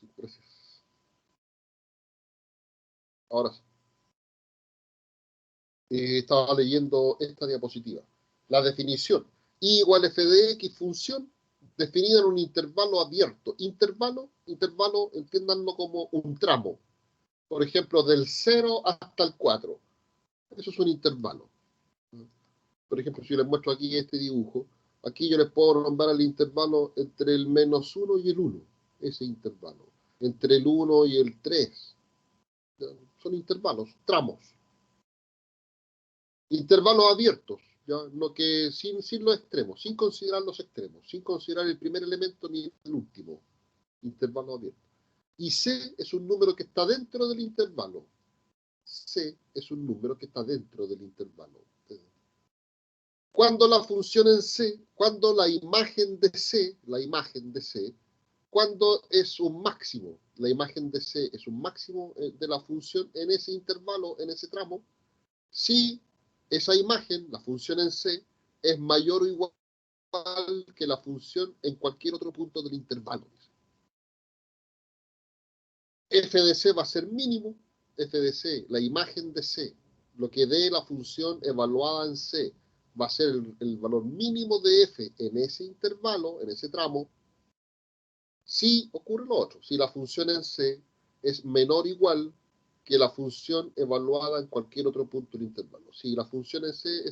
Sí, gracias. Ahora sí. Estaba leyendo esta diapositiva. La definición. I igual f de x, función definida en un intervalo abierto. Intervalo, entiéndanlo como un tramo. Por ejemplo, del 0 hasta el 4. Eso es un intervalo. Por ejemplo, si les muestro aquí este dibujo, aquí yo les puedo nombrar el intervalo entre el -1 y el 1. Ese intervalo. Entre el 1 y el 3. Son intervalos, tramos. Intervalos abiertos, ¿ya? No que sin los extremos, sin considerar los extremos, sin considerar el primer elemento ni el último. Intervalo abierto. Y C es un número que está dentro del intervalo. C es un número que está dentro del intervalo. Cuando la función en C, cuando la imagen de C, cuando es un máximo, la imagen de C es un máximo de la función en ese intervalo, en ese tramo, si esa imagen, la función en C, es mayor o igual que la función en cualquier otro punto del intervalo. F de C va a ser mínimo, F de C, la imagen de C, lo que dé la función evaluada en C, va a ser el valor mínimo de F en ese intervalo, en ese tramo, si ocurre lo otro, si la función en C es menor o igual que la función evaluada en cualquier otro punto del intervalo. Si la función en C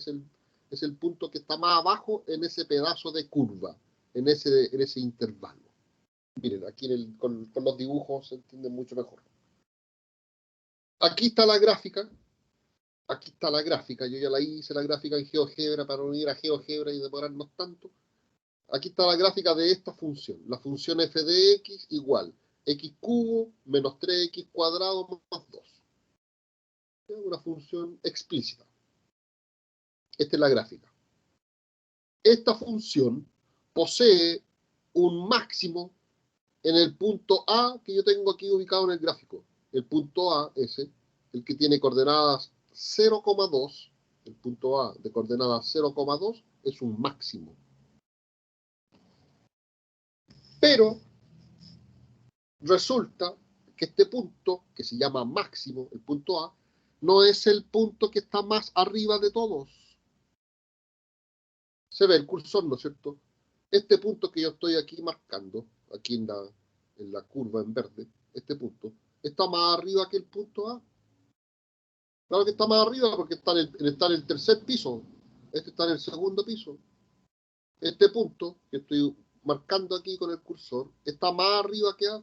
es el punto que está más abajo en ese pedazo de curva, en ese intervalo. Miren, aquí con los dibujos se entiende mucho mejor. Aquí está la gráfica. Aquí está la gráfica. Yo ya la hice la gráfica en GeoGebra para no ir a GeoGebra y demorarnos tanto. Aquí está la gráfica de esta función. La función f de x igual x cubo menos 3x cuadrado más 2. Es una función explícita. Esta es la gráfica. Esta función posee un máximo en el punto A que yo tengo aquí ubicado en el gráfico. El punto A, ese, el que tiene coordenadas 0,2, el punto A de coordenadas 0,2 es un máximo. Pero resulta que este punto, que se llama máximo, el punto A, no es el punto que está más arriba de todos. Se ve el cursor, ¿no es cierto? Este punto que yo estoy aquí marcando, aquí en la curva en verde, este punto, está más arriba que el punto A. Claro que está más arriba porque está en el tercer piso. Este está en el segundo piso. Este punto que estoy marcando aquí con el cursor está más arriba que A.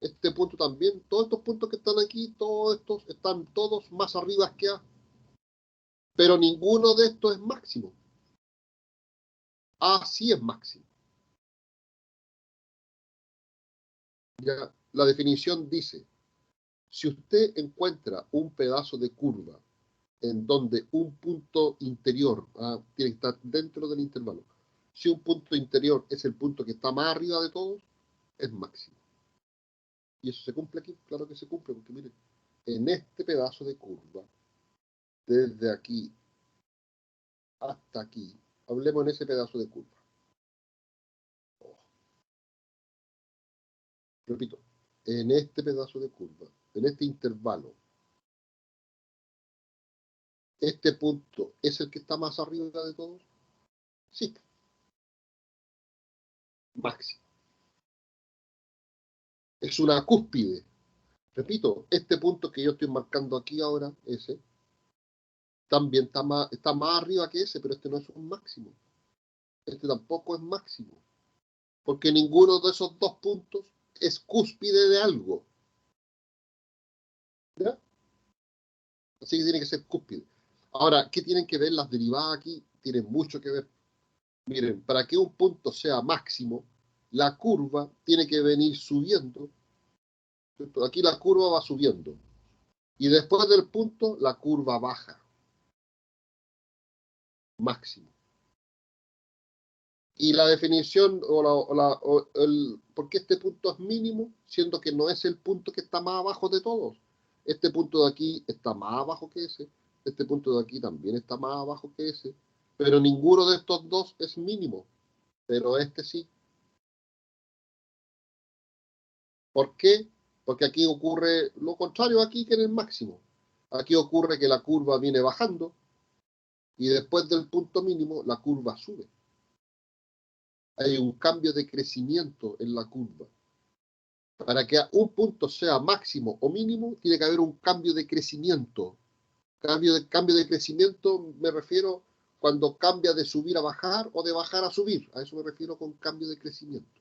Este punto también. Todos estos puntos que están aquí, todos estos están todos más arriba que A. Pero ninguno de estos es máximo. A sí es máximo. Ya, la definición dice, si usted encuentra un pedazo de curva en donde un punto interior tiene que estar dentro del intervalo, si un punto interior es el punto que está más arriba de todos, es máximo. Y eso se cumple aquí, claro que se cumple, porque miren, en este pedazo de curva, desde aquí hasta aquí, hablemos en ese pedazo de curva. Repito, en este pedazo de curva, en este intervalo, ¿este punto es el que está más arriba de todos? Sí, máximo. Es una cúspide. Repito, este punto que yo estoy marcando aquí ahora, ese, también está más arriba que ese, pero este no es un máximo. Este tampoco es máximo. Porque ninguno de esos dos puntos es cúspide de algo. ¿Ya? Así que tiene que ser cúspide. Ahora, ¿qué tienen que ver las derivadas aquí? Tienen mucho que ver. Miren, para que un punto sea máximo, la curva tiene que venir subiendo. ¿Cierto? Aquí la curva va subiendo. Y después del punto, la curva baja. Máximo. Y la definición, ¿por qué este punto es mínimo? Siendo que no es el punto que está más abajo de todos. Este punto de aquí está más abajo que ese. Este punto de aquí también está más abajo que ese. Pero ninguno de estos dos es mínimo. Pero este sí. ¿Por qué? Porque aquí ocurre lo contrario aquí que en el máximo. Aquí ocurre que la curva viene bajando y después del punto mínimo la curva sube. Hay un cambio de crecimiento en la curva. Para que un punto sea máximo o mínimo, tiene que haber un cambio de crecimiento. Cambio de crecimiento me refiero cuando cambia de subir a bajar o de bajar a subir. A eso me refiero con cambio de crecimiento.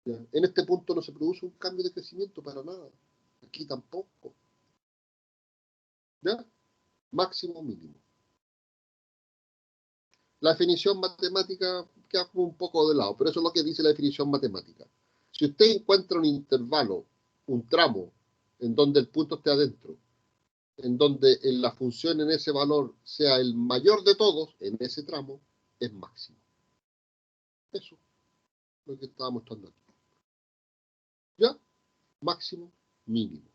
¿Ya? En este punto no se produce un cambio de crecimiento para nada. Aquí tampoco. ¿Ya? Máximo o mínimo. La definición matemática queda como un poco de lado, pero eso es lo que dice la definición matemática. Si usted encuentra un intervalo, un tramo, en donde el punto esté adentro, en donde la función en ese valor sea el mayor de todos, en ese tramo, es máximo. Eso es lo que estaba mostrando aquí. ¿Ya? Máximo, mínimo.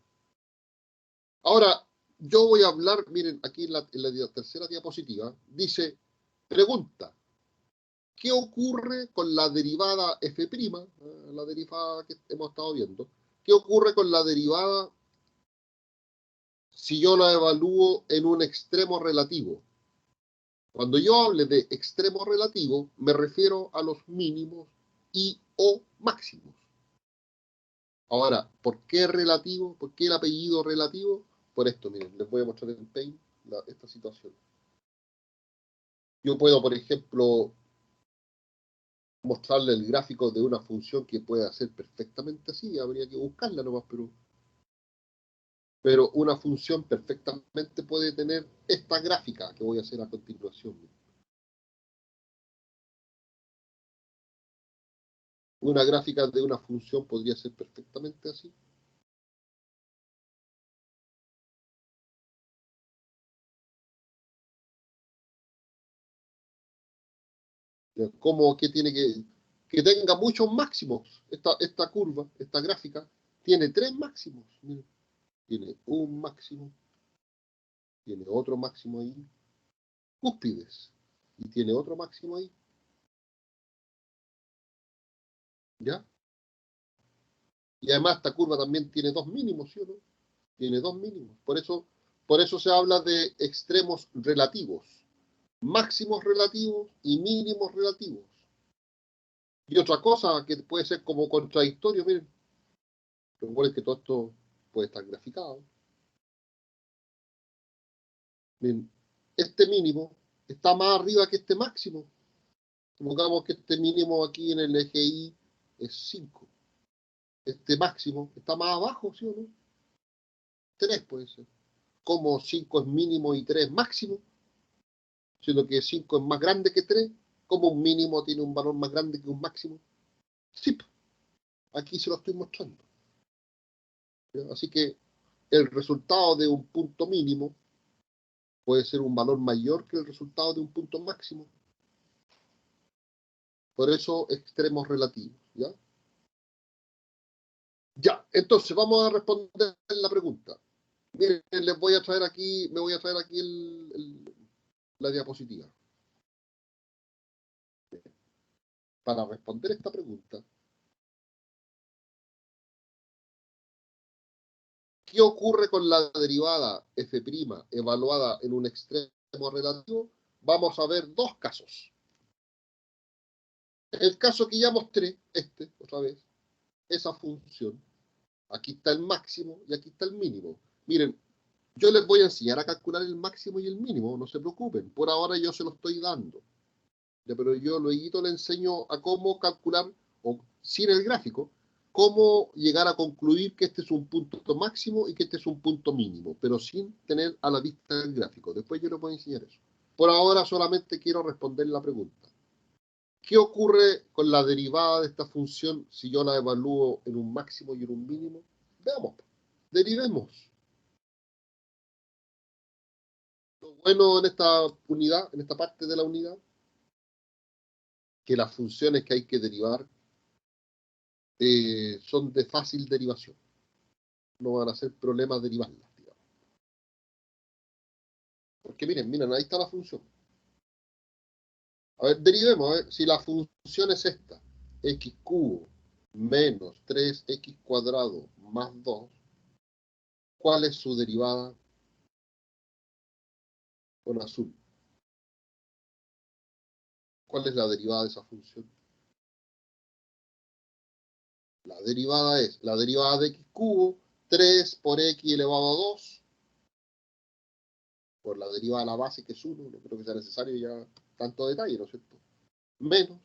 Ahora, yo voy a hablar, miren, aquí en la tercera diapositiva, dice, pregunta, ¿qué ocurre con la derivada f', la derivada que hemos estado viendo? ¿Qué ocurre con la derivada si yo la evalúo en un extremo relativo? Cuando yo hable de extremo relativo, me refiero a los mínimos y o máximos. Ahora, ¿por qué relativo? ¿Por qué el apellido relativo? Por esto, miren, les voy a mostrar en Paint esta situación. Yo puedo, por ejemplo, mostrarle el gráfico de una función que puede hacer perfectamente así, habría que buscarla nomás, pero una función perfectamente puede tener esta gráfica que voy a hacer a continuación. Una gráfica de una función podría ser perfectamente así. Como que tiene que tenga muchos máximos. Esta curva, esta gráfica, tiene 3 máximos. Miren, tiene un máximo, tiene otro máximo ahí, cúspides, y tiene otro máximo ahí. ¿Ya? Y además esta curva también tiene 2 mínimos, ¿sí o no? Tiene 2 mínimos. Por eso se habla de extremos relativos. Máximos relativos y mínimos relativos. Y otra cosa que puede ser como contradictorio, miren, recuerden que todo esto puede estar graficado. Miren, este mínimo está más arriba que este máximo. Supongamos que este mínimo aquí en el eje Y es 5. Este máximo está más abajo, ¿sí o no? 3 puede ser. Como 5 es mínimo y 3 es máximo, siendo que 5 es más grande que 3, como un mínimo tiene un valor más grande que un máximo. Sí, aquí se lo estoy mostrando. ¿Ya? Así que el resultado de un punto mínimo puede ser un valor mayor que el resultado de un punto máximo. Por eso extremos relativos. ¿Ya? Ya, entonces vamos a responder la pregunta. Miren, les voy a traer aquí, me voy a traer aquí la diapositiva. Para responder esta pregunta, ¿qué ocurre con la derivada f' evaluada en un extremo relativo? Vamos a ver dos casos. El caso que ya mostré, otra vez, esa función. Aquí está el máximo y aquí está el mínimo. Miren, yo les voy a enseñar a calcular el máximo y el mínimo, no se preocupen. Por ahora yo se lo estoy dando. Ya, pero yo luego le enseño a cómo calcular, o sin el gráfico, cómo llegar a concluir que este es un punto máximo y que este es un punto mínimo, pero sin tener a la vista el gráfico. Después yo les voy a enseñar eso. Por ahora solamente quiero responder la pregunta. ¿Qué ocurre con la derivada de esta función si yo la evalúo en un máximo y en un mínimo? Veamos. Derivemos. Lo bueno en esta unidad, en esta parte de la unidad, que las funciones que hay que derivar son de fácil derivación. No van a ser problemas derivarlas, digamos. Porque miren, ahí está la función. A ver, derivemos, si la función es esta, x cubo menos 3x cuadrado más 2, ¿cuál es su derivada? Con azul. ¿Cuál es la derivada de esa función? La derivada es la derivada de x cubo, 3 por x elevado a 2, por la derivada de la base, que es 1, no creo que sea necesario ya tanto detalle, ¿no es cierto? Menos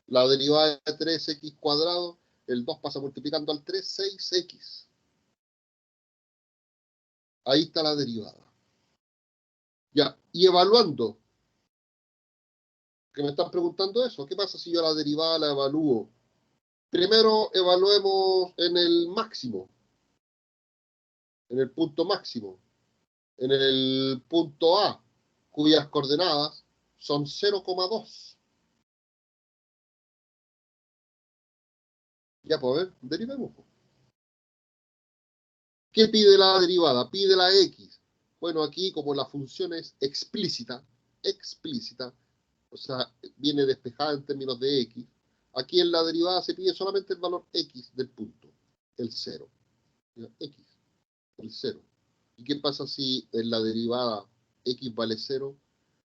la derivada de 3x cuadrado, el 2 pasa multiplicando al 3, 6x. Ahí está la derivada. Ya, y evaluando, que me están preguntando eso, ¿qué pasa si yo la derivada la evalúo? Primero evaluemos en el máximo, en el punto máximo, en el punto A, cuyas coordenadas son 0,2. Ya, pues a ver, derivemos. ¿Qué pide la derivada? Pide la x. Bueno, aquí como la función es explícita, o sea, viene despejada en términos de x, aquí en la derivada se pide solamente el valor x del punto, el 0. X, el 0. ¿Y qué pasa si en la derivada x vale 0?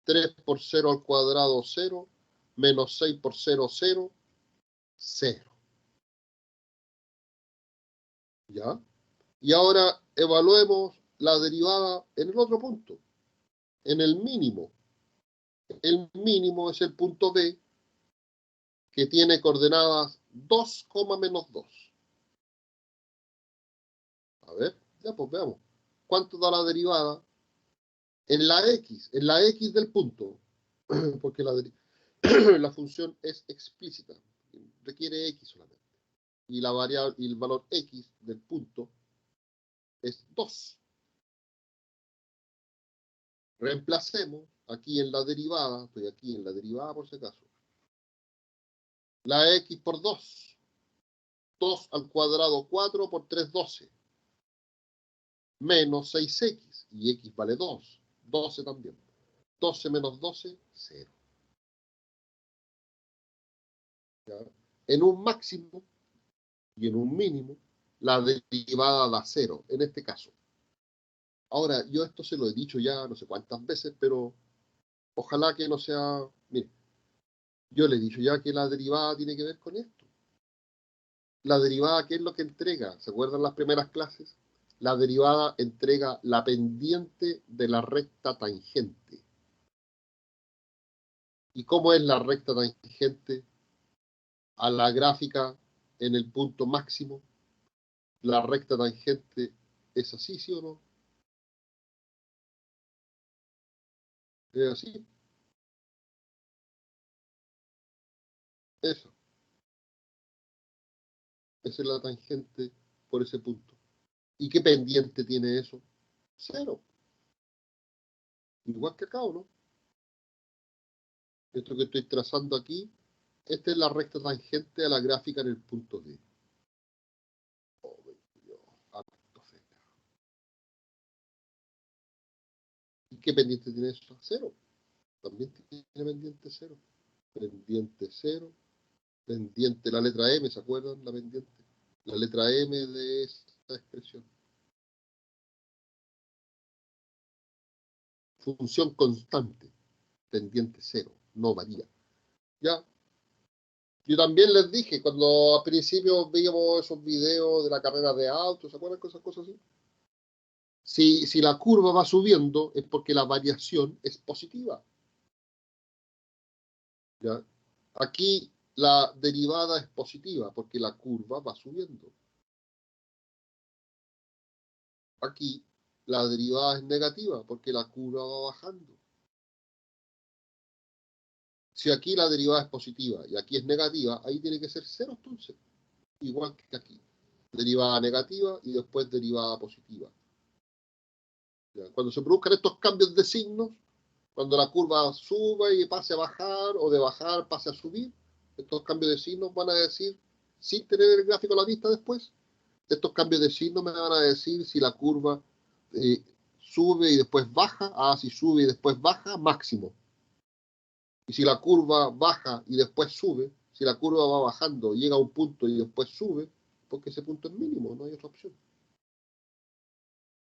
3 por 0 al cuadrado, 0, menos 6 por 0, 0, 0. ¿Ya? Y ahora evaluemos la derivada en el otro punto, en el mínimo. El mínimo es el punto B, que tiene coordenadas 2, menos 2. A ver, ya pues veamos. ¿Cuánto da la derivada? En la x del punto, porque la función es explícita, requiere x solamente. Y la variable y el valor x del punto es 2. Reemplacemos aquí en la derivada, estoy aquí en la derivada por si acaso. La x por 2. 2 al cuadrado 4 por 3, 12. Menos 6x. Y x vale 2. 12 también. 12 menos 12, 0. ¿Ya? En un máximo y en un mínimo, la derivada da 0, en este caso. Ahora, yo esto se lo he dicho ya no sé cuántas veces, pero ojalá que no sea... Mire, yo le he dicho ya que la derivada tiene que ver con esto. La derivada, ¿qué es lo que entrega? ¿Se acuerdan las primeras clases? La derivada entrega la pendiente de la recta tangente. ¿Y cómo es la recta tangente a la gráfica en el punto máximo? La recta tangente es así, ¿sí o no? Es así. Eso. Esa es la tangente por ese punto. ¿Y qué pendiente tiene eso? 0. Igual que acá, ¿o no? Esto que estoy trazando aquí, esta es la recta tangente a la gráfica en el punto D. Oh, Dios, ¿y qué pendiente tiene eso? 0. También tiene pendiente 0. Pendiente 0. Pendiente, la letra M, ¿se acuerdan? La pendiente. La letra M de esta expresión. Función constante. Pendiente 0. No varía. ¿Ya? Yo también les dije, cuando al principio veíamos esos videos de la carrera de autos, ¿se acuerdan de esas cosas así? Si la curva va subiendo, es porque la variación es positiva. ¿Ya? Aquí la derivada es positiva, porque la curva va subiendo. Aquí la derivada es negativa, porque la curva va bajando. Si aquí la derivada es positiva y aquí es negativa, ahí tiene que ser 0 entonces. Igual que aquí. Derivada negativa y después derivada positiva. ¿Ya? Cuando se produzcan estos cambios de signos, cuando la curva suba y pase a bajar, o de bajar pase a subir, estos cambios de signos van a decir, sin tener el gráfico a la vista después, estos cambios de signos me van a decir si la curva sube y después baja, si sube y después baja, máximo. Y si la curva baja y después sube, Si la curva va bajando, llega a un punto y después sube, porque ese punto es mínimo, no hay otra opción.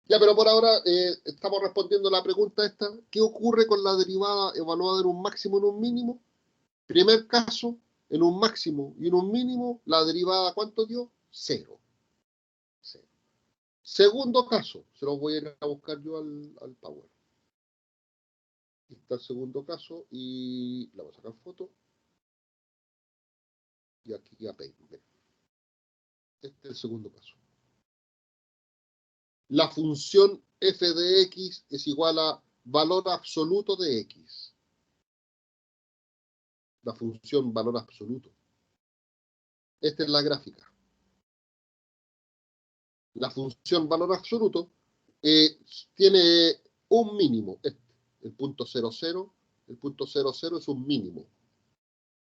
Ya, pero por ahora estamos respondiendo la pregunta esta. ¿Qué ocurre con la derivada evaluada en un máximo y en un mínimo? Primer caso, en un máximo y en un mínimo, la derivada, ¿cuánto dio? Cero. Cero. Segundo caso, se lo voy a ir a buscar yo al Power. Aquí está el segundo caso y le voy a sacar foto. Y aquí ya Paint. Este es el segundo caso. La función f de x es igual a valor absoluto de x. La función valor absoluto. Esta es la gráfica. La función valor absoluto tiene un mínimo. El punto 0,0. El punto 0,0 es un mínimo.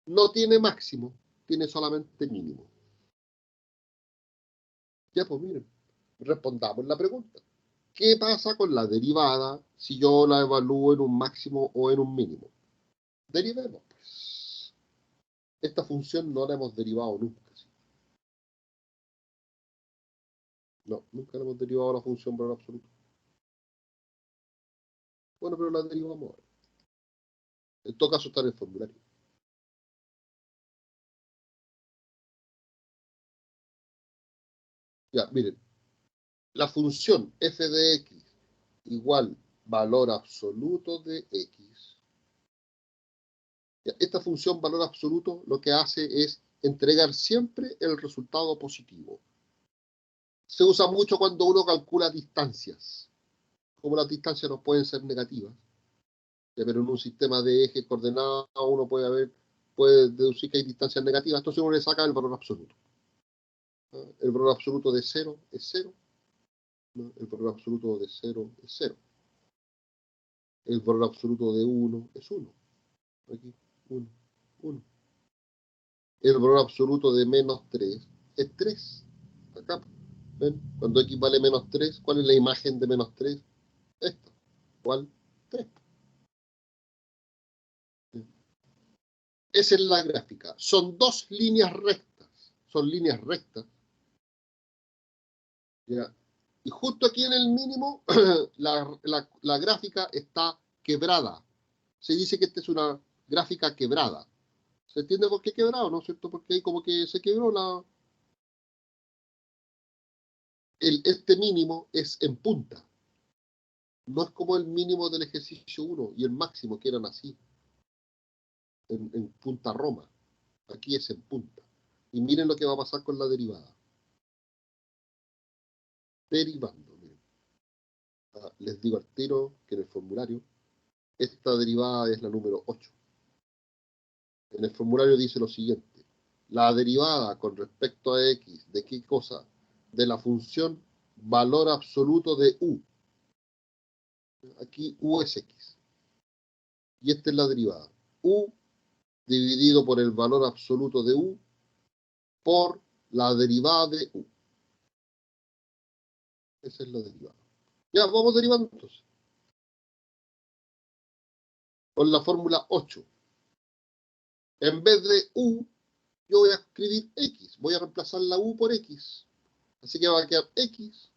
No tiene máximo, tiene solamente mínimo. Ya, pues miren, respondamos la pregunta. ¿Qué pasa con la derivada si yo la evalúo en un máximo o en un mínimo? Derivemos, pues. Esta función no la hemos derivado nunca. ¿Sí? No, nunca la hemos derivado a la función valor absoluto. Bueno, pero la derivamos ahora. En todo caso está en el formulario. Ya, miren. La función f de x igual valor absoluto de x. Esta función valor absoluto lo que hace es entregar siempre el resultado positivo. Se usa mucho cuando uno calcula distancias. Como las distancias no pueden ser negativas, pero en un sistema de ejes coordenados uno puede deducir que hay distancias negativas, entonces uno le saca el valor absoluto. El valor absoluto de 0 es 0. El valor absoluto de 0 es 0. El valor absoluto de 1 es 1. Aquí, 1, 1. El valor absoluto de menos 3 es 3. Acá, ¿ven? Cuando x vale menos 3, ¿cuál es la imagen de menos 3? Esta. ¿Cuál? 3. Esa es la gráfica. Son dos líneas rectas. Son líneas rectas. ¿Ya? Y justo aquí en el mínimo, la gráfica está quebrada. Se dice que esta es una gráfica quebrada. ¿Se entiende por qué quebrado, no es cierto? Porque ahí como que se quebró este mínimo es en punta. No es como el mínimo del ejercicio 1 y el máximo que eran así, en punta Roma. Aquí es en punta. Y miren lo que va a pasar con la derivada. Derivando, miren. Les digo al tiro que en el formulario, esta derivada es la número 8. En el formulario dice lo siguiente. La derivada con respecto a x, ¿de qué cosa? De la función valor absoluto de u. Aquí u es x. Y esta es la derivada. U dividido por el valor absoluto de u por la derivada de u. Esa es la derivada. Ya, vamos derivando entonces. Con la fórmula 8. En vez de u, yo voy a escribir x. Voy a reemplazar la u por x. Así que va a quedar x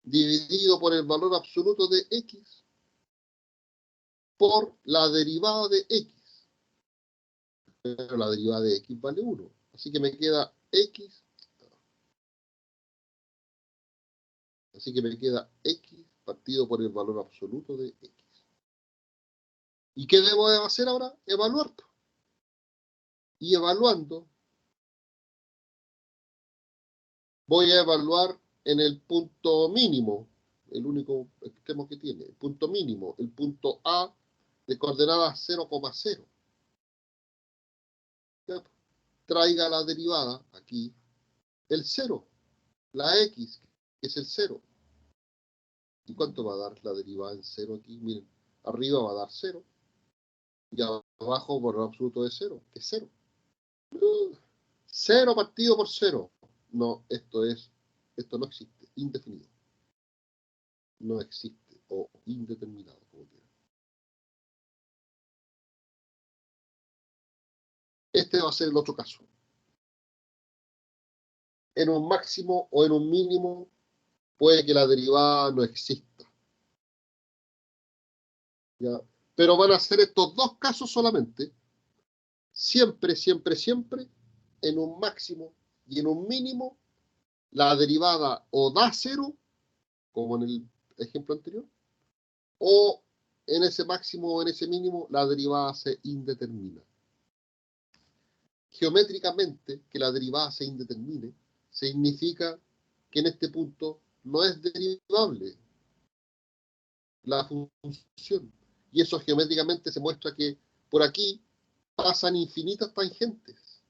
dividido por el valor absoluto de x por la derivada de x. Pero la derivada de x vale 1. Así que me queda x. Así que me queda x partido por el valor absoluto de x. ¿Y qué debo hacer ahora? Evaluar. Y evaluando, voy a evaluar en el punto mínimo, el único extremo que tiene, el punto mínimo, el punto A de coordenadas 0,0. Traiga la derivada aquí, el 0, la x, que es el 0. ¿Y cuánto va a dar la derivada en 0 aquí? Miren, arriba va a dar 0 y abajo por el absoluto de 0, que es 0. 0 partido por 0. No, esto no existe, indefinido. No existe, o indeterminado, como quieran. Este va a ser el otro caso. En un máximo o en un mínimo puede que la derivada no exista. ¿Ya? Pero van a ser estos dos casos solamente. Siempre, siempre, siempre, en un máximo y en un mínimo, la derivada o da cero, como en el ejemplo anterior, o en ese máximo o en ese mínimo, la derivada se indetermina. Geométricamente, que la derivada se indetermine, significa que en este punto no es derivable la función. Y eso geométricamente se muestra que por aquí pasan infinitas tangentes.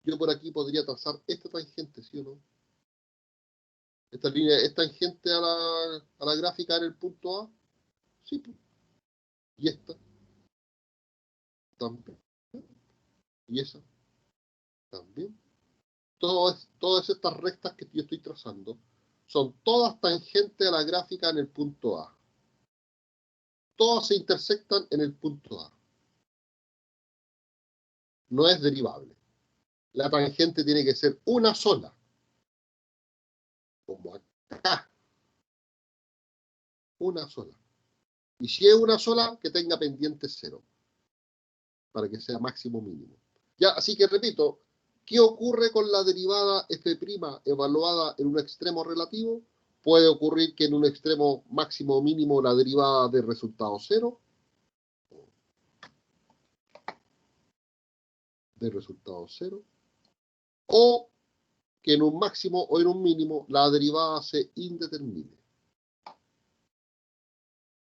Yo por aquí podría trazar esta tangente, ¿sí o no? Esta línea es tangente a la gráfica en el punto A. Sí, pues. Y esta también. Y esa también. Todas estas rectas que yo estoy trazando son todas tangentes a la gráfica en el punto A. Todas se intersectan en el punto A. No es derivable. La tangente tiene que ser una sola. Como acá. Una sola. Y si es una sola, que tenga pendiente cero. Para que sea máximo mínimo. Ya, así que repito, ¿qué ocurre con la derivada f' evaluada en un extremo relativo? Puede ocurrir que en un extremo máximo o mínimo la derivada de resultado cero, o que en un máximo o en un mínimo la derivada se indetermine.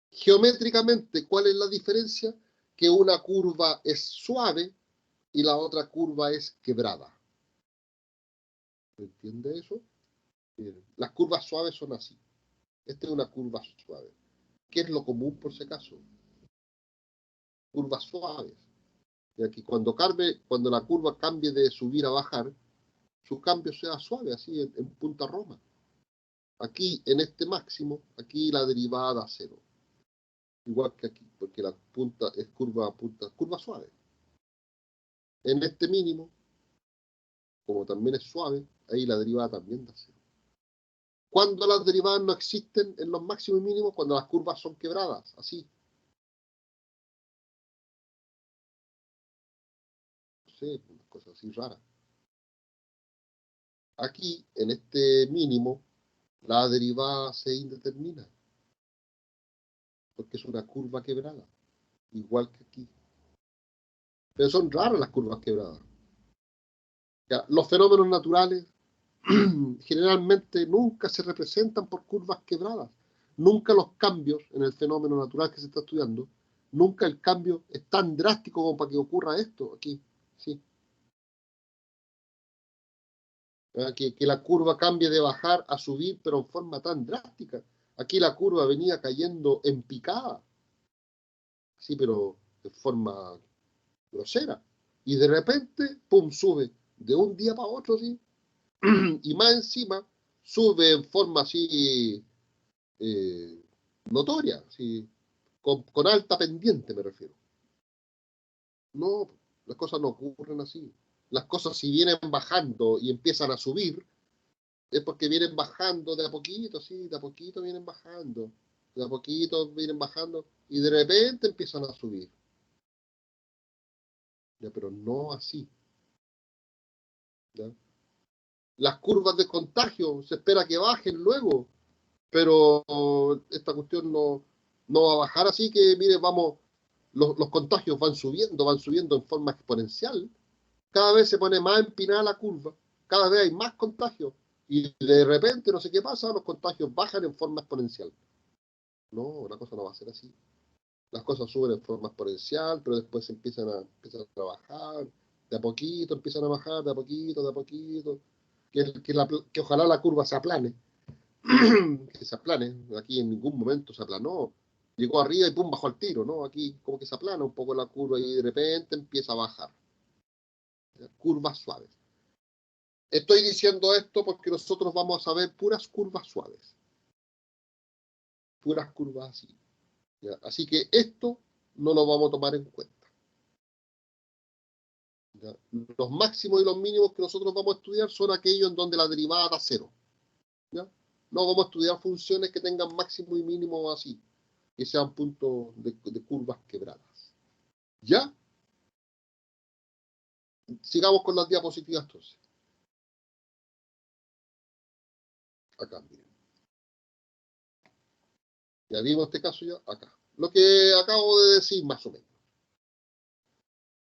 Geométricamente, ¿cuál es la diferencia? Que una curva es suave y la otra curva es quebrada. ¿Se entiende eso? Bien. Las curvas suaves son así. Esta es una curva suave. ¿Qué es lo común por si acaso? Curvas suaves. Y aquí cuando la curva cambie de subir a bajar, su cambio sea suave, así en punta Roma. Aquí, en este máximo, aquí la derivada da cero. Igual que aquí, porque la punta es curva suave. En este mínimo, como también es suave, ahí la derivada también da cero. Cuando las derivadas no existen en los máximos y mínimos, cuando las curvas son quebradas, así. No sé, cosas así raras. Aquí, en este mínimo, la derivada se indetermina, porque es una curva quebrada, igual que aquí. Pero son raras las curvas quebradas. Ya, los fenómenos naturales generalmente nunca se representan por curvas quebradas. Nunca los cambios en el fenómeno natural que se está estudiando, nunca el cambio es tan drástico como para que ocurra esto aquí. ¿Sí? Que la curva cambie de bajar a subir, pero en forma tan drástica. Aquí la curva venía cayendo en picada, sí, pero de forma grosera. Y de repente, pum, sube de un día para otro, sí. Y más encima, sube en forma así eh, notoria, así, con alta pendiente, me refiero. No, las cosas no ocurren así. Las cosas si vienen bajando y empiezan a subir, es porque vienen bajando de a poquito, sí, de a poquito vienen bajando, de a poquito vienen bajando y de repente empiezan a subir. Ya, pero no así. ¿Ya? Las curvas de contagio se espera que bajen luego, pero esta cuestión no va a bajar así que, mire, vamos, los contagios van subiendo en forma exponencial. Cada vez se pone más empinada la curva, cada vez hay más contagios y de repente, no sé qué pasa, los contagios bajan en forma exponencial. No, la cosa no va a ser así. Las cosas suben en forma exponencial, pero después empiezan a bajar, de a poquito empiezan a bajar, de a poquito, de a poquito, que ojalá la curva se aplane, que se aplane, aquí en ningún momento se aplanó, llegó arriba y pum, bajó al tiro, ¿no? Aquí como que se aplana un poco la curva y de repente empieza a bajar, curvas suaves. Estoy diciendo esto porque nosotros vamos a ver puras curvas suaves, puras curvas así. ¿Ya? Así que esto no lo vamos a tomar en cuenta. ¿Ya? Los máximos y los mínimos que nosotros vamos a estudiar son aquellos en donde la derivada da cero. ¿Ya? No vamos a estudiar funciones que tengan máximo y mínimo así, que sean puntos de curvas quebradas. ¿Ya? Sigamos con las diapositivas entonces. Acá, miren. Ya vimos este caso ya, acá. Lo que acabo de decir más o menos.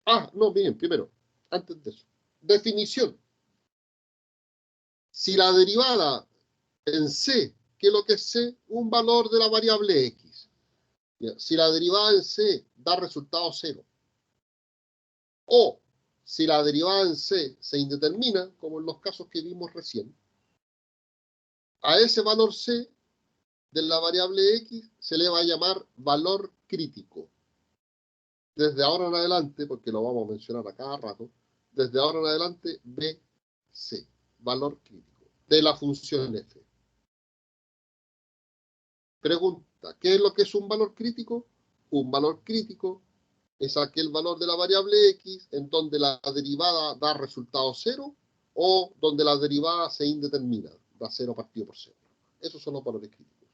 Ah, no, miren, primero, antes de eso. Definición. Si la derivada en C, ¿qué es lo que es C? Un valor de la variable X. ¿Ya? Si la derivada en C da resultado cero, o si la derivada en C se indetermina, como en los casos que vimos recién, a ese valor C de la variable X se le va a llamar valor crítico. Desde ahora en adelante, porque lo vamos a mencionar a cada rato, desde ahora en adelante, BC, valor crítico, de la función f. Pregunta, ¿qué es lo que es un valor crítico? Un valor crítico es aquel valor de la variable x en donde la derivada da resultado cero o donde la derivada se indetermina, da cero partido por cero. Esos son los valores críticos.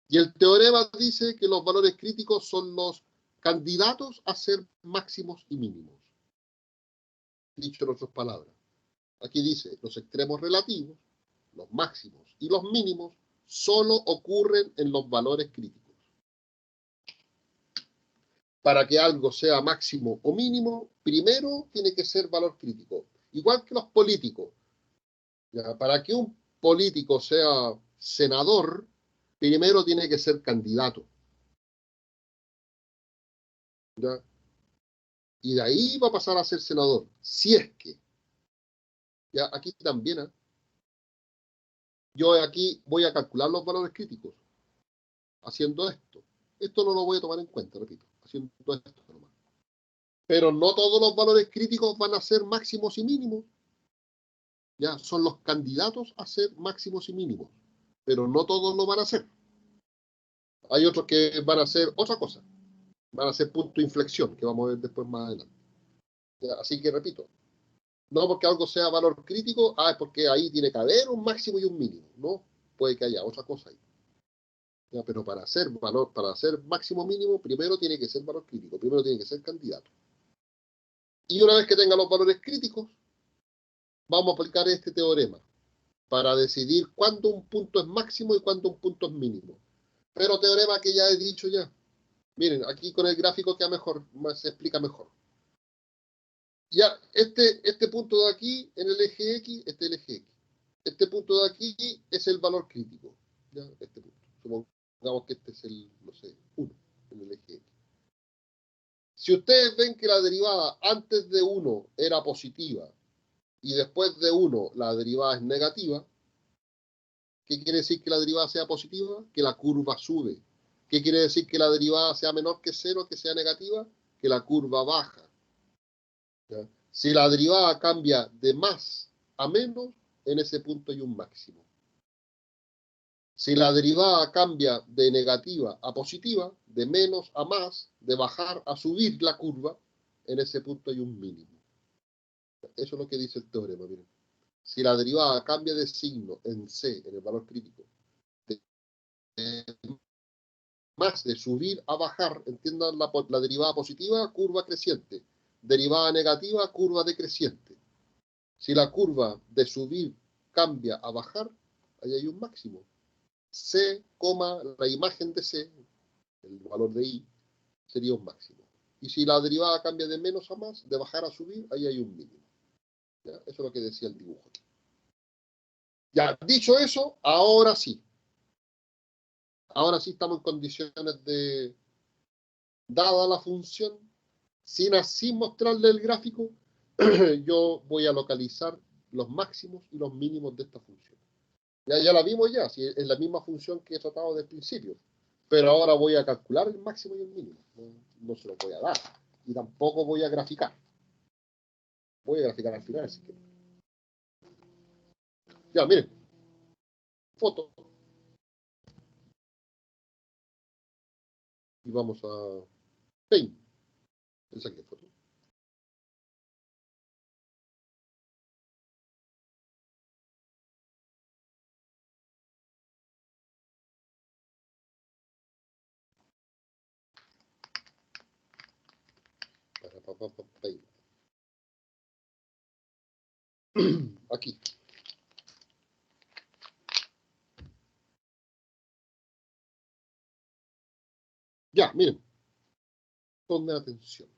Y el teorema dice que los valores críticos son los candidatos a ser máximos y mínimos. Dicho en otras palabras, aquí dice, los extremos relativos, los máximos y los mínimos, solo ocurren en los valores críticos. Para que algo sea máximo o mínimo, primero tiene que ser valor crítico. Igual que los políticos. ¿Ya? Para que un político sea senador, primero tiene que ser candidato. ¿Ya? Y de ahí va a pasar a ser senador. Si es que. ¿Ya? Aquí también. Yo aquí voy a calcular los valores críticos. Haciendo esto. Esto no lo voy a tomar en cuenta, repito. Haciendo esto nomás. Pero no todos los valores críticos van a ser máximos y mínimos. Ya son los candidatos a ser máximos y mínimos, pero no todos lo van a hacer. Hay otros que van a hacer otra cosa, van a ser punto de inflexión, que vamos a ver después más adelante. Ya, así que repito, no porque algo sea valor crítico, es porque ahí tiene que haber un máximo y un mínimo, no, puede que haya otra cosa ahí. Ya, pero para hacer valor, para hacer máximo mínimo, primero tiene que ser valor crítico, primero tiene que ser candidato. Y una vez que tenga los valores críticos, vamos a aplicar este teorema para decidir cuándo un punto es máximo y cuándo un punto es mínimo. Pero teorema que ya he dicho ya. Miren, aquí con el gráfico queda mejor, se explica mejor. Ya, este punto de aquí en el eje X, este es el eje X. Este punto de aquí es el valor crítico. ¿Ya? Este punto. Supongamos que este es el, no sé, 1 en el eje X. Si ustedes ven que la derivada antes de 1 era positiva y después de 1 la derivada es negativa, ¿qué quiere decir que la derivada sea positiva? Que la curva sube. ¿Qué quiere decir que la derivada sea menor que 0, que sea negativa? Que la curva baja. ¿Ya? Si la derivada cambia de más a menos, en ese punto hay un máximo. Si la derivada cambia de negativa a positiva, de menos a más, de bajar a subir la curva, en ese punto hay un mínimo. Eso es lo que dice el teorema. Miren. Si la derivada cambia de signo en C, en el valor crítico, de más de subir a bajar, entiendan la derivada positiva, curva creciente. Derivada negativa, curva decreciente. Si la curva de subir cambia a bajar, ahí hay un máximo. C, la imagen de C, el valor de I, sería un máximo. Y si la derivada cambia de menos a más, de bajar a subir, ahí hay un mínimo. ¿Ya? Eso es lo que decía el dibujo aquí. Ya, dicho eso, ahora sí. Ahora sí estamos en condiciones de, dada la función, sin mostrarle el gráfico, yo voy a localizar los máximos y los mínimos de esta función. Ya la vimos ya, si es la misma función que he tratado desde el principio. Pero ahora voy a calcular el máximo y el mínimo. No se lo voy a dar. Y tampoco voy a graficar. Voy a graficar al final, así que. Ya, miren. Foto. Y vamos a Paint. Saqué foto. Aquí. Ya, miren. Pongan atención.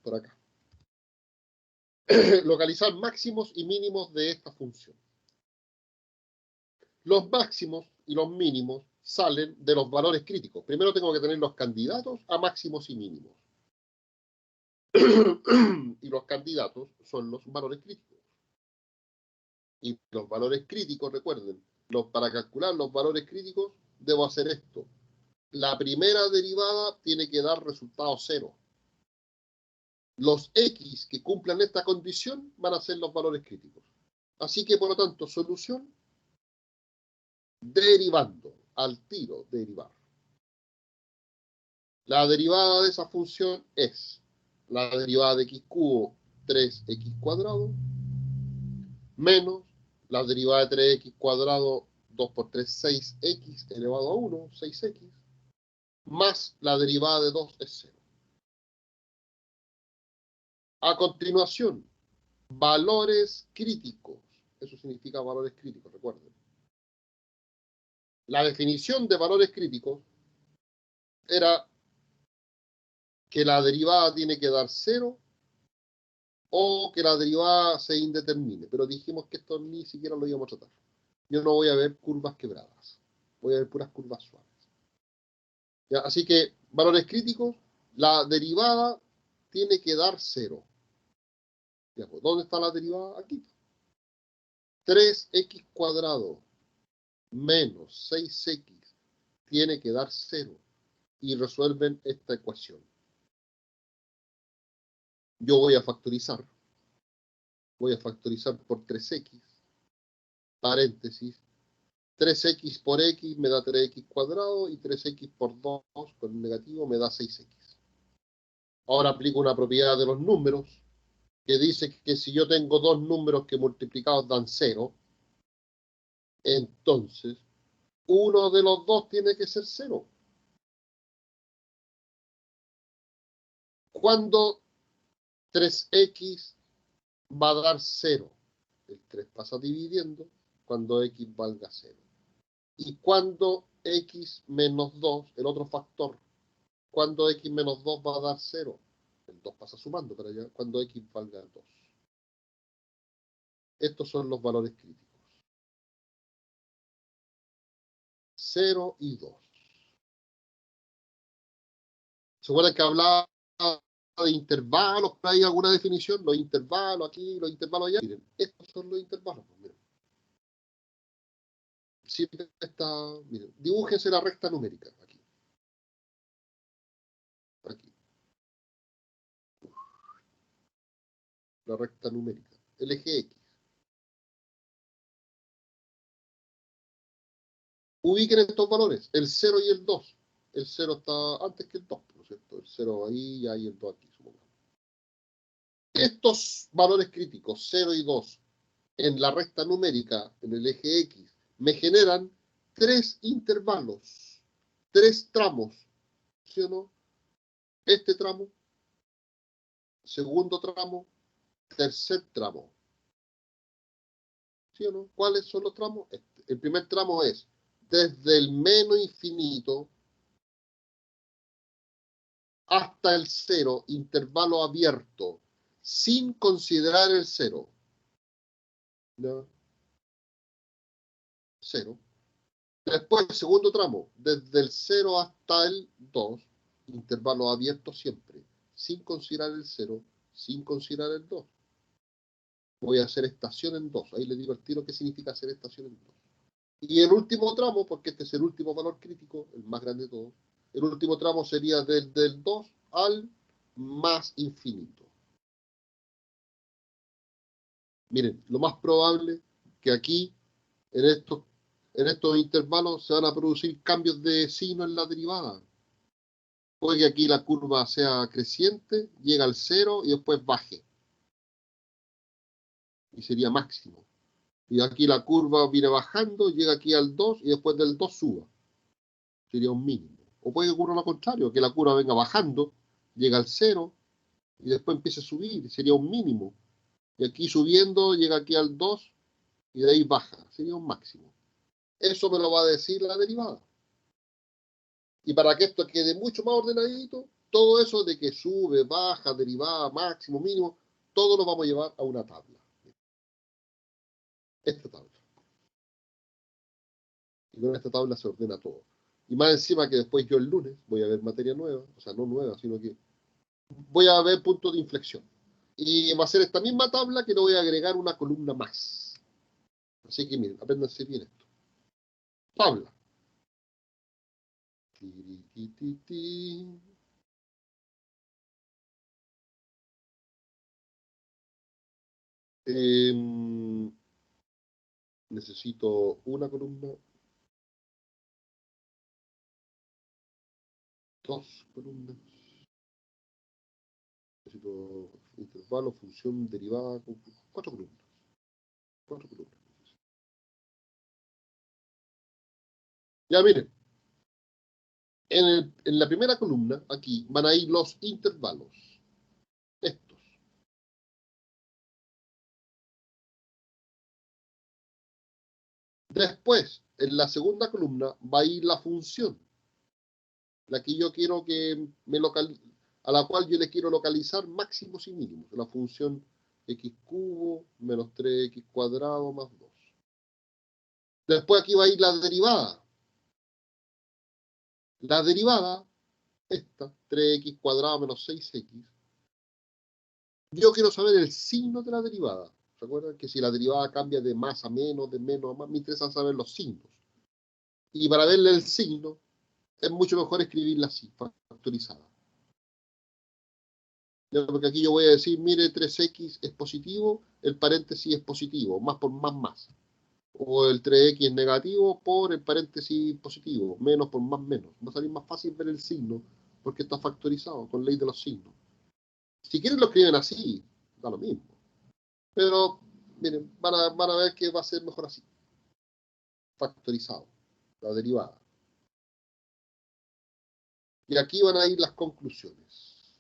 Por acá. Localizar máximos y mínimos de esta función. Los máximos y los mínimos salen de los valores críticos. Primero tengo que tener los candidatos a máximos y mínimos. Y los candidatos son los valores críticos. Y los valores críticos, recuerden, para calcular los valores críticos debo hacer esto. La primera derivada tiene que dar resultado 0. Los X que cumplan esta condición van a ser los valores críticos. Así que, por lo tanto, solución derivando, al tiro, derivar. La derivada de esa función es la derivada de x cubo 3x cuadrado menos la derivada de 3x cuadrado 2 por 3, 6x elevado a 1, 6x, más la derivada de 2 es 0. A continuación, valores críticos. Eso significa valores críticos, recuerden. La definición de valores críticos era que la derivada tiene que dar 0 o que la derivada se indetermine. Pero dijimos que esto ni siquiera lo íbamos a tratar. Yo no voy a ver curvas quebradas. Voy a ver puras curvas suaves. ¿Ya? Así que, valores críticos, la derivada tiene que dar 0. ¿Ya? Pues, ¿dónde está la derivada? Aquí. 3x cuadrado menos 6x tiene que dar 0. Y resuelven esta ecuación. Yo voy a factorizar. Voy a factorizar por 3x. Paréntesis. 3x por x me da 3x cuadrado y 3x por 2 con el negativo me da 6x. Ahora aplico una propiedad de los números que dice que si yo tengo dos números que multiplicados dan 0, entonces uno de los dos tiene que ser 0. ¿Cuándo 3x va a dar 0? El 3 pasa dividiendo cuando x valga 0. ¿Y cuando x menos 2, el otro factor, cuando x menos 2 va a dar 0? El 2 pasa sumando para allá, cuando x valga 2. Estos son los valores críticos. 0 y 2. ¿Se acuerdan que hablaba de intervalos? ¿Hay alguna definición? Los intervalos aquí, los intervalos allá. Miren, estos son los intervalos. Miren. Siempre está, miren, dibújense la recta numérica aquí. Aquí. La recta numérica. El eje X. Ubiquen estos valores, el 0 y el 2. El 0 está antes que el 2, ¿no es cierto? El 0 ahí y el 2 aquí, supongamos. Estos valores críticos, 0 y 2, en la recta numérica, en el eje X, me generan 3 intervalos, 3 tramos, ¿sí o no? Este tramo, segundo tramo, tercer tramo. ¿Sí o no? ¿Cuáles son los tramos? El primer tramo es desde el menos infinito hasta el 0, intervalo abierto, sin considerar el 0. ¿No? 0. Después, segundo tramo, desde el 0 hasta el 2, intervalo abierto siempre, sin considerar el 0, sin considerar el 2. Voy a hacer estación en 2. Ahí le digo al tiro qué significa hacer estación en 2. Y el último tramo, porque este es el último valor crítico, el más grande de todos, el último tramo sería desde el 2 al más infinito. Miren, lo más probable que aquí, en estos intervalos, se van a producir cambios de signo en la derivada. Puede que aquí la curva sea creciente, llega al 0 y después baje. Y sería máximo. Y aquí la curva viene bajando, llega aquí al 2 y después del 2 suba. sería un mínimo. O puede que ocurra lo contrario, que la curva venga bajando, llega al 0 y después empiece a subir, sería un mínimo. Y aquí subiendo, llega aquí al 2 y de ahí baja, sería un máximo. Eso me lo va a decir la derivada. Y para que esto quede mucho más ordenadito, todo eso de que sube, baja, derivada, máximo, mínimo, todo lo vamos a llevar a una tabla. Esta tabla. Y con esta tabla se ordena todo. Y más encima que después yo el lunes voy a ver materia nueva, o sea, no nueva, sino que voy a ver puntos de inflexión. Y va a ser esta misma tabla que le voy a agregar una columna más. Así que miren, apréndanse bien esto. Tabla. Necesito una columna, dos columnas. Necesito intervalo, función derivada, cuatro columnas. Cuatro columnas. Ya miren, en la primera columna, aquí, van a ir los intervalos. Estos. Después, en la segunda columna, va a ir la función. La que yo quiero que a la cual yo le quiero localizar máximos y mínimos. La función x cubo menos 3x cuadrado más 2. Después aquí va a ir la derivada. La derivada, esta, 3x cuadrado menos 6x. Yo quiero saber el signo de la derivada. ¿Recuerdan que si la derivada cambia de más a menos, de menos a más, me interesa saber los signos? Y para verle el signo, es mucho mejor escribirla así, factorizada. Porque aquí yo voy a decir, mire, 3x es positivo, el paréntesis es positivo, más por más, más. O el 3x es negativo por el paréntesis positivo, menos por más, menos. Va a salir más fácil ver el signo, porque está factorizado con ley de los signos. Si quieren lo escriben así, da lo mismo. Pero, miren, van a ver que va a ser mejor así. Factorizado, la derivada. Y aquí van a ir las conclusiones.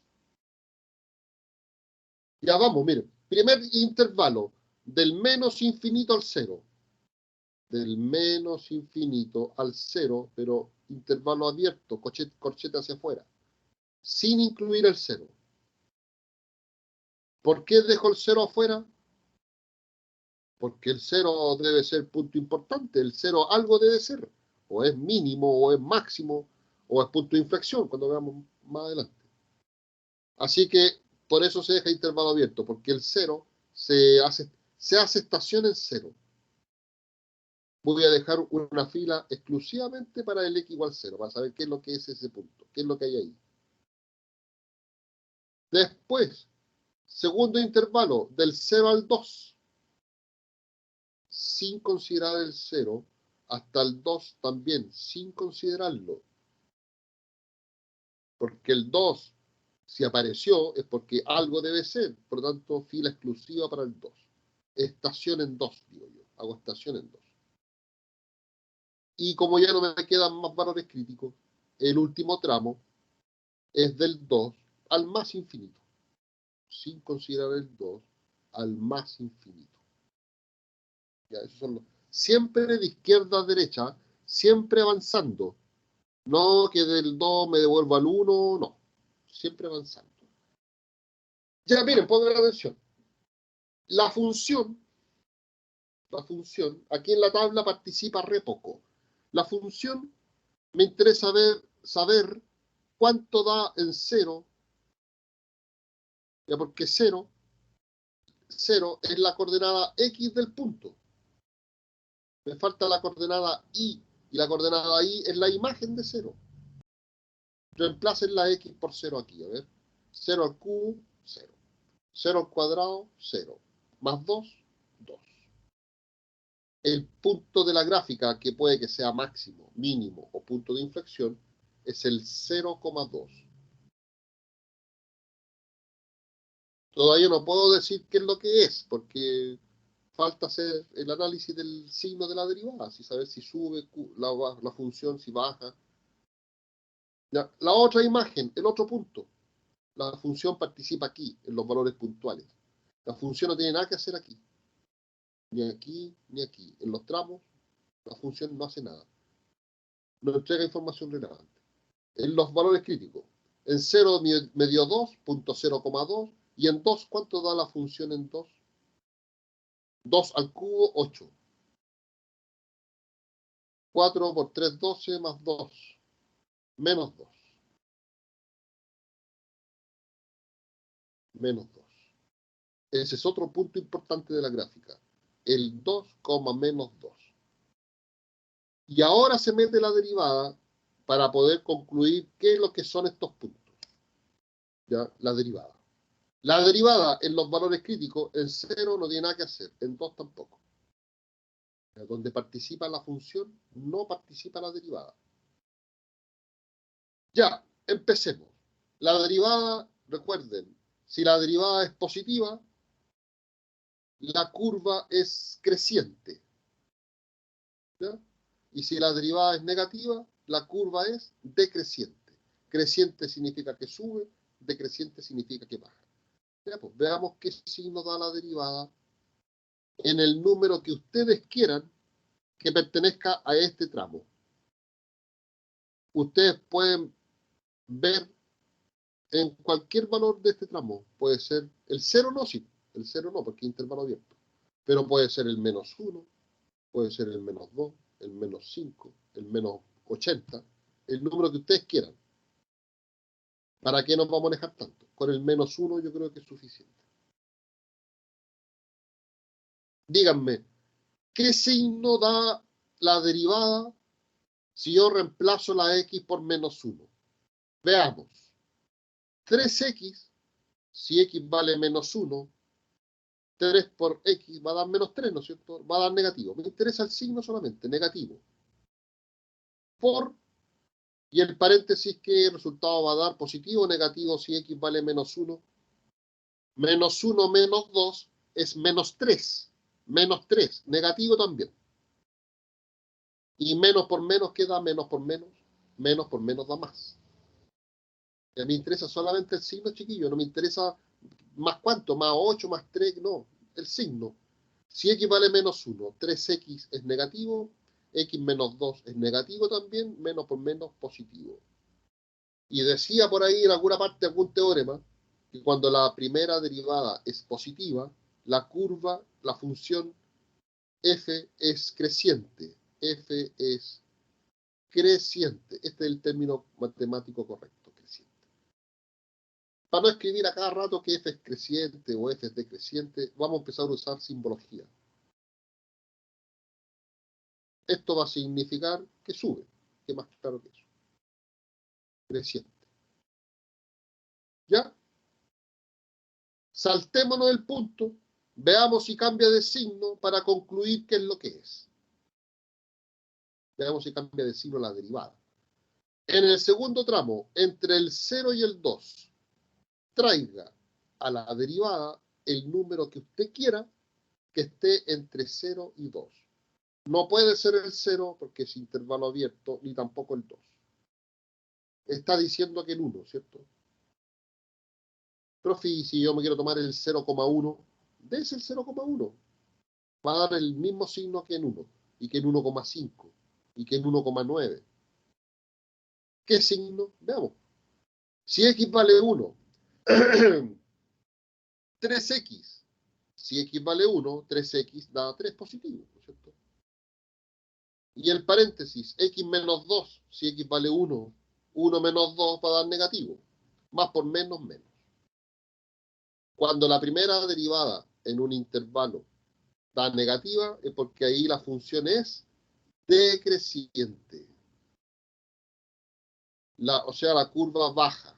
Ya vamos, miren. Primer intervalo, del menos infinito al cero. Del menos infinito al cero, pero intervalo abierto, corchete hacia afuera. Sin incluir el cero. ¿Por qué dejo el cero afuera? Porque el cero debe ser punto importante. El cero algo debe ser. O es mínimo, o es máximo, o es punto de inflexión, cuando veamos más adelante. Así que por eso se deja intervalo abierto, porque el cero se hace estación en cero. Voy a dejar una fila exclusivamente para el x igual 0, para saber qué es lo que es ese punto, qué es lo que hay ahí. Después, segundo intervalo, del 0 al 2, sin considerar el 0, hasta el 2 también, sin considerarlo. Porque el 2, si apareció, es porque algo debe ser. Por lo tanto, fila exclusiva para el 2. Estación en 2, digo yo. Hago estación en 2. Y como ya no me quedan más valores críticos, el último tramo es del 2 al más infinito. Sin considerar el 2 al más infinito. Ya, esos son siempre de izquierda a derecha, siempre avanzando. No que del 2 me devuelva al 1, no. Siempre avanzando. Ya miren, pongan atención. La función, aquí en la tabla participa re poco. La función me interesa saber cuánto da en 0, ya porque 0 es la coordenada x del punto. Me falta la coordenada y la coordenada y es la imagen de 0. Reemplacen la x por 0 aquí, a ver. 0 al cubo, 0. 0 al cuadrado, 0. Más 2, 2. El punto de la gráfica, que puede que sea máximo, mínimo o punto de inflexión, es el 0,2. Todavía no puedo decir qué es lo que es, porque falta hacer el análisis del signo de la derivada, si saber si sube la función, si baja. Ya, la otra imagen, el otro punto. La función participa aquí, en los valores puntuales. La función no tiene nada que hacer aquí. Ni aquí, ni aquí. En los tramos, la función no hace nada. No entrega información relevante. En los valores críticos. En 0 me dio 2, punto 0,2. Y en 2, ¿cuánto da la función en 2? 2 al cubo, 8. 4 por 3, 12, más 2. Menos 2. Menos 2. Ese es otro punto importante de la gráfica. El 2, menos 2. Y ahora se mete la derivada para poder concluir qué es lo que son estos puntos. ¿Ya? La derivada. La derivada en los valores críticos, en 0 no tiene nada que hacer, en 2 tampoco. ¿Ya? Donde participa la función, no participa la derivada. Ya, empecemos. La derivada, recuerden, si la derivada es positiva, la curva es creciente. ¿Ya? Y si la derivada es negativa, la curva es decreciente. Creciente significa que sube, decreciente significa que baja. Ya, pues, veamos qué signo da la derivada en el número que ustedes quieran que pertenezca a este tramo. Ustedes pueden ver en cualquier valor de este tramo. Puede ser el 0 no, sí. El 0 no, porque es intervalo abierto. Pero puede ser el menos 1, puede ser el menos 2, el menos 5, el menos 80, el número que ustedes quieran. ¿Para qué nos vamos a manejar tanto? Con el menos 1 yo creo que es suficiente. Díganme, ¿qué signo da la derivada si yo reemplazo la x por menos 1? Veamos. 3x, si x vale menos 1, 3 por x va a dar menos 3, ¿no es cierto? Va a dar negativo. Me interesa el signo solamente, negativo. Por, y el paréntesis, ¿qué resultado va a dar? Positivo o negativo si x vale menos 1. Menos 1 menos 2 es menos 3. Menos 3, negativo también. Y menos por menos, ¿qué da menos por menos? Menos por menos da más. Y a mí me interesa solamente el signo, chiquillo. No me interesa más cuánto, más 8, más 3, no. El signo. Si x vale menos 1, 3x es negativo, x menos 2 es negativo también, menos por menos positivo. Y decía por ahí en alguna parte algún teorema que cuando la primera derivada es positiva, la curva, la función f es creciente. F es creciente. Este es el término matemático correcto, creciente. Para no escribir a cada rato que f es creciente o f es decreciente, vamos a empezar a usar simbología. Esto va a significar que sube, que más claro que eso. Creciente. ¿Ya? Saltémonos el punto, veamos si cambia de signo para concluir qué es lo que es. Veamos si cambia de signo la derivada. En el segundo tramo, entre el 0 y el 2, traiga a la derivada el número que usted quiera que esté entre 0 y 2. No puede ser el 0 porque es intervalo abierto, ni tampoco el 2. Está diciendo que el 1, ¿cierto? Profe, si yo me quiero tomar el 0,1, des el 0,1. Va a dar el mismo signo que en 1, y que en 1,5, y que en 1,9. ¿Qué signo? Veamos. Si x vale 1, 3x. Si x vale 1, 3x da 3 positivo, ¿no es cierto? Y el paréntesis, x menos 2, si x vale 1, 1 menos 2 va a dar negativo. Más por menos, menos. Cuando la primera derivada en un intervalo da negativa, es porque ahí la función es decreciente. O sea, la curva baja.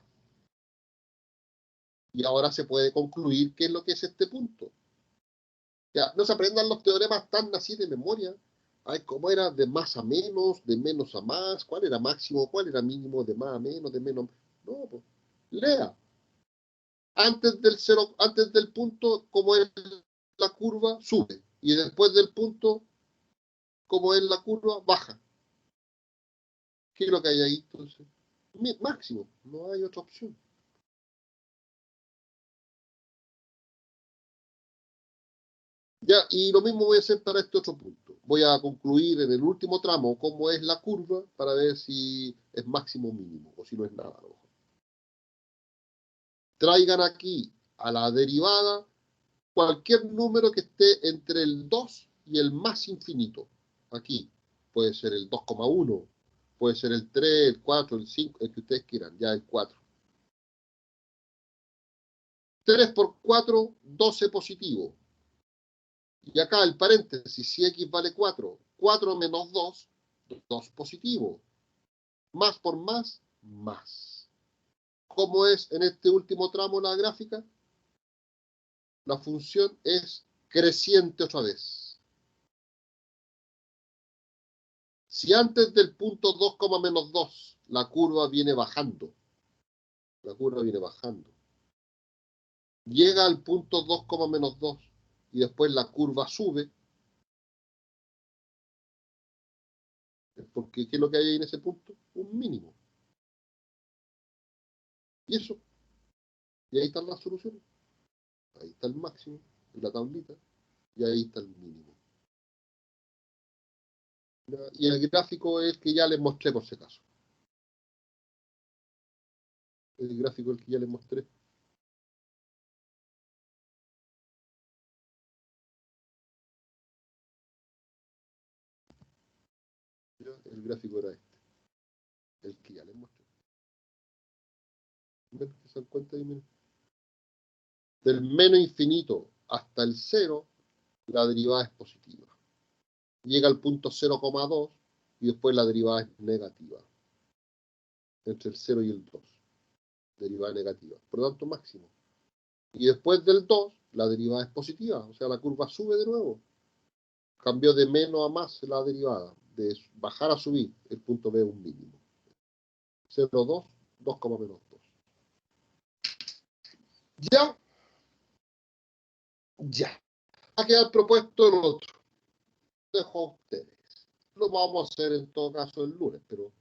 Y ahora se puede concluir qué es lo que es este punto. Ya, no se aprendan los teoremas tan así de memoria. Ay, ¿cómo era? De más a menos, de menos a más, cuál era máximo, cuál era mínimo, de más a menos, de menos. No, pues, lea. Antes del cero, antes del punto, como es la curva, sube. Y después del punto, como es la curva, baja. ¿Qué es lo que hay ahí entonces? máximo, no hay otra opción. Ya, y lo mismo voy a hacer para este otro punto. Voy a concluir en el último tramo cómo es la curva para ver si es máximo o mínimo, o si no es nada a lo mejor. Traigan aquí a la derivada cualquier número que esté entre el 2 y el más infinito. Aquí puede ser el 2,1, puede ser el 3, el 4, el 5, el que ustedes quieran, ya el 4. 3 por 4, 12 positivo. Y acá el paréntesis, si x vale 4, 4 menos 2, 2 positivo. Más por más, más. ¿Cómo es en este último tramo la gráfica? La función es creciente otra vez. Si antes del punto 2, menos 2, la curva viene bajando. La curva viene bajando. Llega al punto 2, menos 2 y después la curva sube. Porque ¿qué es lo que hay ahí en ese punto? Un mínimo. Y eso. Y ahí están las soluciones. Ahí está el máximo en la tablita y ahí está el mínimo. Y el gráfico es el que ya les mostré por si acaso. El gráfico es el que ya les mostré. El gráfico era este. El que ya les mostré. ¿Ven? ¿Se dan cuenta? Del menos infinito hasta el 0, la derivada es positiva. Llega al punto 0,2 y después la derivada es negativa. Entre el 0 y el 2. Derivada negativa. Por lo tanto, máximo. Y después del 2, la derivada es positiva. O sea, la curva sube de nuevo. Cambió de menos a más la derivada. De bajar a subir, el punto B es un mínimo. 0,2, 2, menos 2. Ya. Ya. Va a quedar propuesto el otro. Dejo a ustedes. Lo vamos a hacer en todo caso el lunes, pero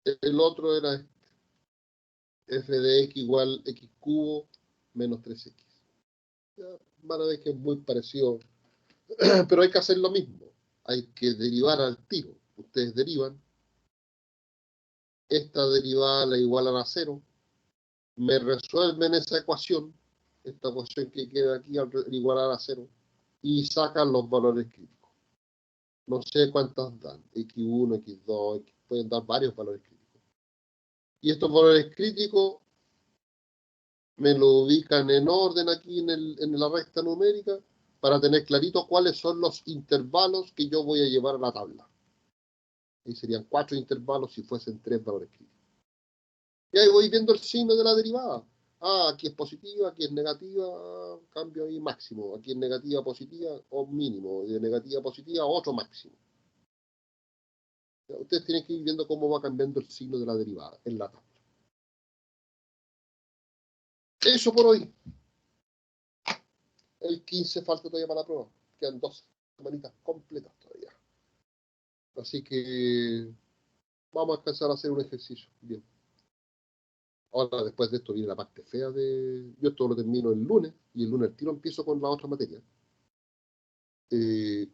el otro era este. F de x igual x cubo menos 3x. Ya van a ver que es muy parecido, pero hay que hacer lo mismo. Hay que derivar al tiro. Ustedes derivan. Esta derivada la igualan a 0. Me resuelven esa ecuación, esta ecuación que queda aquí al igualar a 0, y sacan los valores críticos. No sé cuántas dan, x1, x2, pueden dar varios valores críticos. Y estos valores críticos me lo ubican en orden aquí en la recta numérica para tener clarito cuáles son los intervalos que yo voy a llevar a la tabla. Ahí serían 4 intervalos si fuesen 3 valores críticos. Y ahí voy viendo el signo de la derivada. Ah, aquí es positiva, aquí es negativa, cambio ahí máximo. Aquí es negativa, positiva o mínimo. De negativa a positiva, otro máximo. Ustedes tienen que ir viendo cómo va cambiando el signo de la derivada en la tabla. Eso por hoy. El 15 falta todavía para la prueba. Quedan 2 semanitas completas todavía. Así que vamos a alcanzar a hacer un ejercicio. Bien. Ahora, después de esto, viene la parte fea de... Yo esto lo termino el lunes, y el lunes al tiro empiezo con la otra materia. Y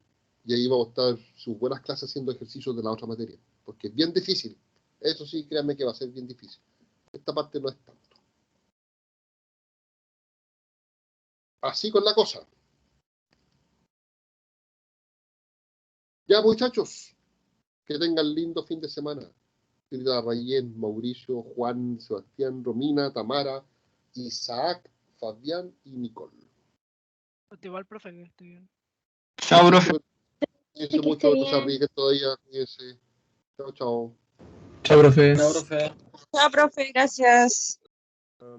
ahí vamos a estar sus buenas clases haciendo ejercicios de la otra materia. Porque es bien difícil. Eso sí, créanme que va a ser bien difícil. Esta parte no es tanto. Así con la cosa. Ya, muchachos, que tengan lindo fin de semana. Querida Rayén, Mauricio, Juan, Sebastián, Romina, Tamara, Isaac, Fabián y Nicole. Igual, profe, que estoy bien. Chao, profe. Cuídense mucho, no se ríen todavía. Cuídense. Chao, chao. Chao, profe. Chao, profe, gracias. Ah,